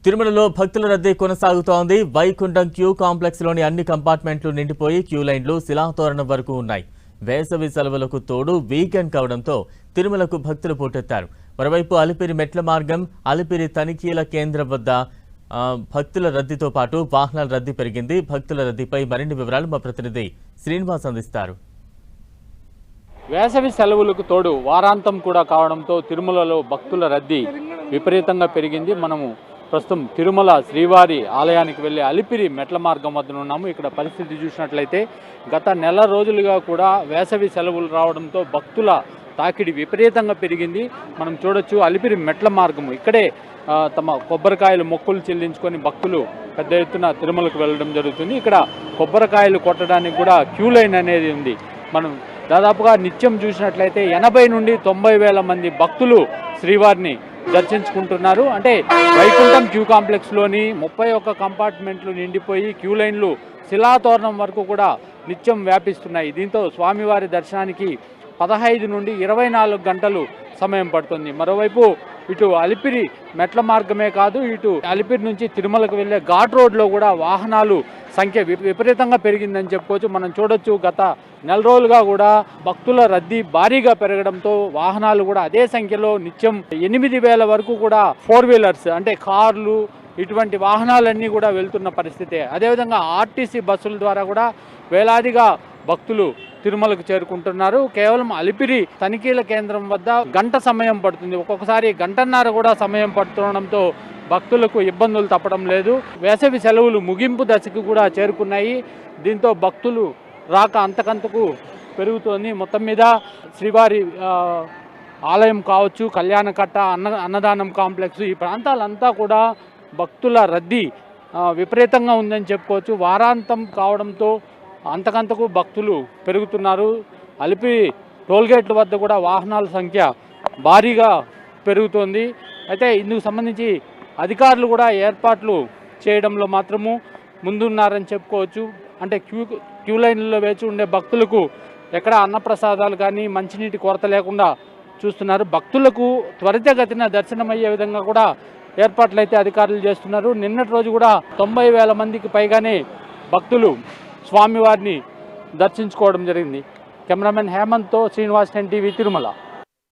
తిరుమలలో భక్తుల రద్దీ కొనసాగుతోంది. వైకుంఠం క్యూ కాంప్లెక్స్ లోని అన్ని కంపార్ట్మెంట్లు నిండిపోయి క్యూ లైన్లు శిలాతోరణం వరకు ఉన్నాయి. వేసవి సెలవులకు తోడు వీకెండ్ కావడంతో తిరుమలకు భక్తులు పోటెత్తారు. మరోవైపు అలిపిరి మెట్ల మార్గం, అలిపిరి తనిఖీల కేంద్రం వద్ద భక్తుల రద్దీతో పాటు వాహనాల రద్దీ పెరిగింది. భక్తుల రద్దీపై మరిన్ని వివరాలు మా ప్రతినిధి శ్రీనివాస్ అందిస్తారు. వేసవి సెలవులకు తోడు వారాంతం కూడా కావడంతో తిరుమలలో భక్తుల రద్దీ విపరీతంగా పెరిగింది. మనము ప్రస్తుతం తిరుమల శ్రీవారి ఆలయానికి వెళ్ళే అలిపిరి మెట్ల మార్గం వద్ద ఉన్నాము. ఇక్కడ పరిస్థితి చూసినట్లయితే గత నెల రోజులుగా కూడా వేసవి సెలవులు రావడంతో భక్తుల తాకిడి విపరీతంగా పెరిగింది. మనం చూడొచ్చు అలిపిరి మెట్ల మార్గము ఇక్కడే తమ కొబ్బరికాయలు మొక్కులు చెల్లించుకొని భక్తులు పెద్ద ఎత్తున తిరుమలకు వెళ్ళడం జరుగుతుంది. ఇక్కడ కొబ్బరికాయలు కొట్టడానికి కూడా క్యూ లైన్ అనేది ఉంది. మనం దాదాపుగా నిత్యం చూసినట్లయితే 80 నుండి 90 వేల మంది భక్తులు శ్రీవారిని దర్శించుకుంటున్నారు. అంటే వైకుంఠం క్యూ కాంప్లెక్స్లోని 31 కంపార్ట్మెంట్లు నిండిపోయి క్యూ లైన్లు శిలాతోరణం వరకు కూడా నిత్యం వ్యాపిస్తున్నాయి. దీంతో స్వామివారి దర్శనానికి 15 నుండి 24 గంటలు సమయం పడుతుంది. మరోవైపు ఇటు అలిపిరి మెట్ల మార్గమే కాదు, ఇటు అలిపిరి నుంచి తిరుమలకు వెళ్ళే ఘాట్ రోడ్లో కూడా వాహనాలు సంఖ్య విపరీతంగా పెరిగిందని చెప్పుకోవచ్చు. మనం చూడొచ్చు గత నెల రోజులుగా కూడా భక్తుల రద్దీ భారీగా పెరగడంతో వాహనాలు కూడా అదే సంఖ్యలో నిత్యం 8,000 వరకు కూడా 4 వీలర్స్ అంటే కార్లు ఇటువంటి వాహనాలన్నీ కూడా వెళ్తున్న పరిస్థితే. అదేవిధంగా ఆర్టీసీ బస్సుల ద్వారా కూడా వేలాదిగా భక్తులు తిరుమలకు చేరుకుంటున్నారు. కేవలం అలిపిరి తనిఖీల కేంద్రం వద్ద గంట సమయం పడుతుంది, ఒక్కొక్కసారి గంటన్నర కూడా సమయం పడుతుండడంతో భక్తులకు ఇబ్బందులు తప్పడం లేదు. వేసవి సెలవులు ముగింపు దశకు కూడా చేరుకున్నాయి. దీంతో భక్తులు రాక అంతకంతకు పెరుగుతోంది. మొత్తం మీద శ్రీవారి ఆలయం కావచ్చు, కళ్యాణకట్ట, అన్నదానం కాంప్లెక్స్, ఈ ప్రాంతాలంతా కూడా భక్తుల రద్దీ విపరీతంగా ఉందని చెప్పుకోవచ్చు. వారాంతం కావడంతో అంతకంతకు భక్తులు పెరుగుతున్నారు. అలిపిరి టోల్గేట్ల వద్ద కూడా వాహనాల సంఖ్య భారీగా పెరుగుతోంది. అయితే ఇందుకు సంబంధించి అధికారులు కూడా ఏర్పాట్లు చేయడంలో మాత్రము ముందున్నారని చెప్పుకోవచ్చు. అంటే క్యూ లైన్లలో వేచి ఉండే భక్తులకు ఎక్కడ అన్నప్రసాదాలు కానీ మంచినీటి కొరత లేకుండా చూస్తున్నారు. భక్తులకు త్వరితగతిన దర్శనమయ్యే విధంగా కూడా ఏర్పాట్లు అయితే అధికారులు చేస్తున్నారు. నిన్నటి రోజు కూడా 90,000 మందికి పైగానే భక్తులు స్వామివారిని దర్శించుకోవడం జరిగింది. కెమెరామెన్ హేమంత్తో శ్రీనివాస్, 10 టీవీ, తిరుమల.